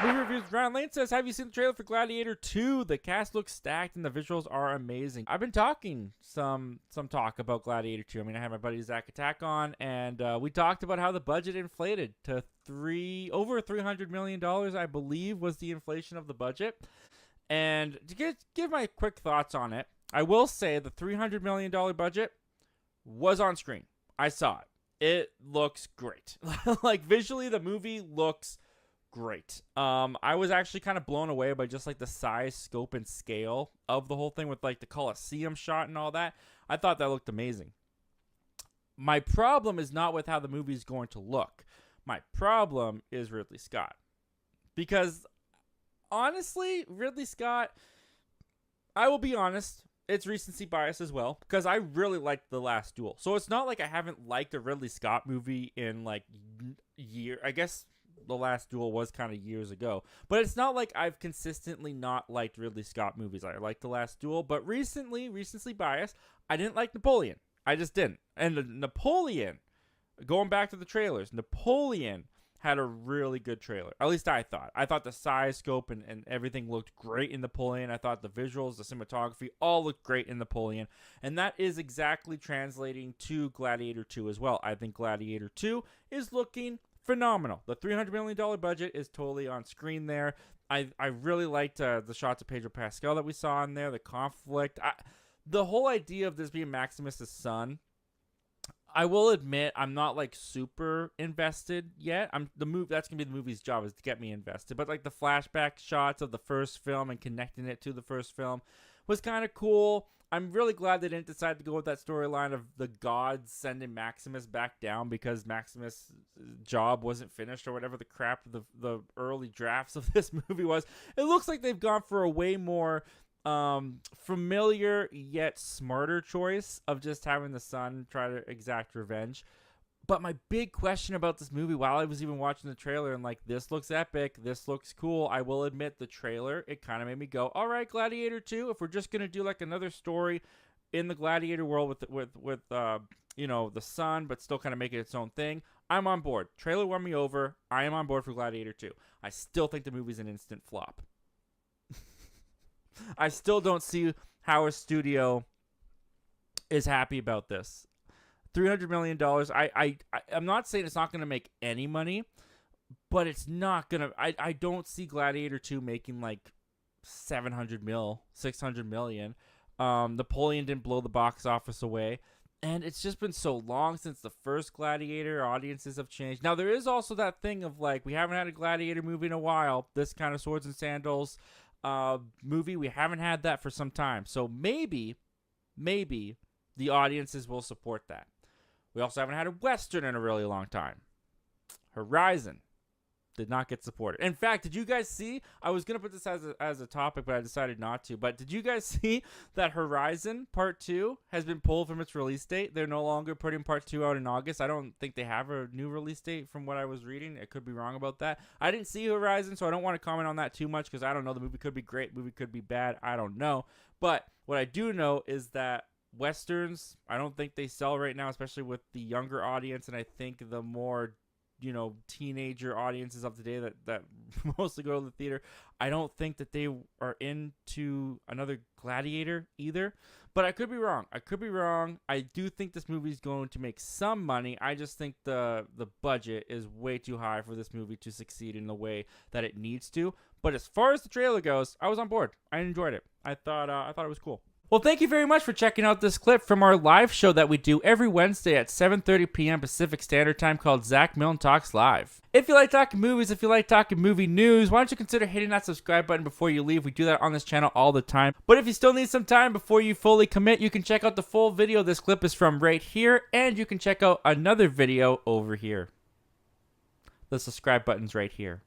Movie reviews. Ryan Lane says, have you seen the trailer for Gladiator 2? The cast looks stacked and the visuals are amazing. I've been talking some talk about Gladiator 2. I mean, I had my buddy Zach Attack on, and we talked about how the budget inflated to over $300 million, I believe, was the inflation of the budget. And to give my quick thoughts on it, I will say the $300 million budget was on screen. I saw it. It looks great. Like, visually, the movie looks great. I was actually kind of blown away by just like the size, scope, and scale of the whole thing with like the Coliseum shot and all that. I thought that looked amazing. My problem is not with how the movie is going to look. My problem is Ridley Scott. Because honestly, Ridley Scott, I will be honest, it's recency bias as well, because I really liked The Last Duel. So it's not like I haven't liked a Ridley Scott movie in like I guess The Last Duel was kind of years ago, but it's not like I've consistently not liked Ridley Scott movies. I liked The Last Duel, but recency biased, I didn't like Napoleon. I just didn't. And Napoleon, going back to the trailers, Napoleon had a really good trailer. At least I thought. I thought the size, scope, and everything looked great in Napoleon. I thought the visuals, the cinematography, all looked great in Napoleon. And that is exactly translating to Gladiator 2 as well. I think Gladiator 2 is looking phenomenal. The $300 million budget is totally on screen there. I really liked the shots of Pedro Pascal that we saw in there, the conflict. The whole idea of this being Maximus' son, I will admit I'm not like super invested yet. That's gonna be the movie's job, is to get me invested. But like the flashback shots of the first film and connecting it to the first film was kind of cool. I'm really glad they didn't decide to go with that storyline of the gods sending Maximus back down because Maximus' job wasn't finished or whatever the crap the early drafts of this movie was. It looks like they've gone for a way more familiar yet smarter choice of just having the son try to exact revenge. But my big question about this movie, while I was even watching the trailer and like, this looks epic, this looks cool, I will admit the trailer, it kind of made me go, all right, Gladiator 2, if we're just going to do like another story in the Gladiator world with the son, but still kind of make it its own thing, I'm on board. Trailer won me over. I am on board for Gladiator 2. I still think the movie's an instant flop. I still don't see how a studio is happy about this. $300 million. I'm not saying it's not going to make any money, but it's not going to. I don't see Gladiator 2 making like 600 million. Napoleon didn't blow the box office away. And it's just been so long since the first Gladiator. Audiences have changed. Now, there is also that thing of like, we haven't had a Gladiator movie in a while. This kind of swords and sandals movie, we haven't had that for some time. So maybe the audiences will support that. We also haven't had a Western in a really long time. Horizon did not get supported. In fact, did you guys see? I was going to put this as a topic, but I decided not to. But did you guys see that Horizon Part 2 has been pulled from its release date? They're no longer putting Part 2 out in August. I don't think they have a new release date from what I was reading. I could be wrong about that. I didn't see Horizon, so I don't want to comment on that too much because I don't know. The movie could be great. The movie could be bad. I don't know. But what I do know is that Westerns, I don't think they sell right now, especially with the younger audience. And I think the more teenager audiences of today that mostly go to the theater, I don't think that they are into another Gladiator either. But I could be wrong. I do think this movie is going to make some money. I just think the budget is way too high for this movie to succeed in the way that it needs to. But as far as the trailer goes, I was on board. I enjoyed it. I thought it was cool. Well, thank you very much for checking out this clip from our live show that we do every Wednesday at 7:30 p.m. Pacific Standard Time called Zach Milne Talks Live. If you like talking movies, if you like talking movie news, why don't you consider hitting that subscribe button before you leave? We do that on this channel all the time. But if you still need some time before you fully commit, you can check out the full video this clip is from right here, and you can check out another video over here. The subscribe button's right here.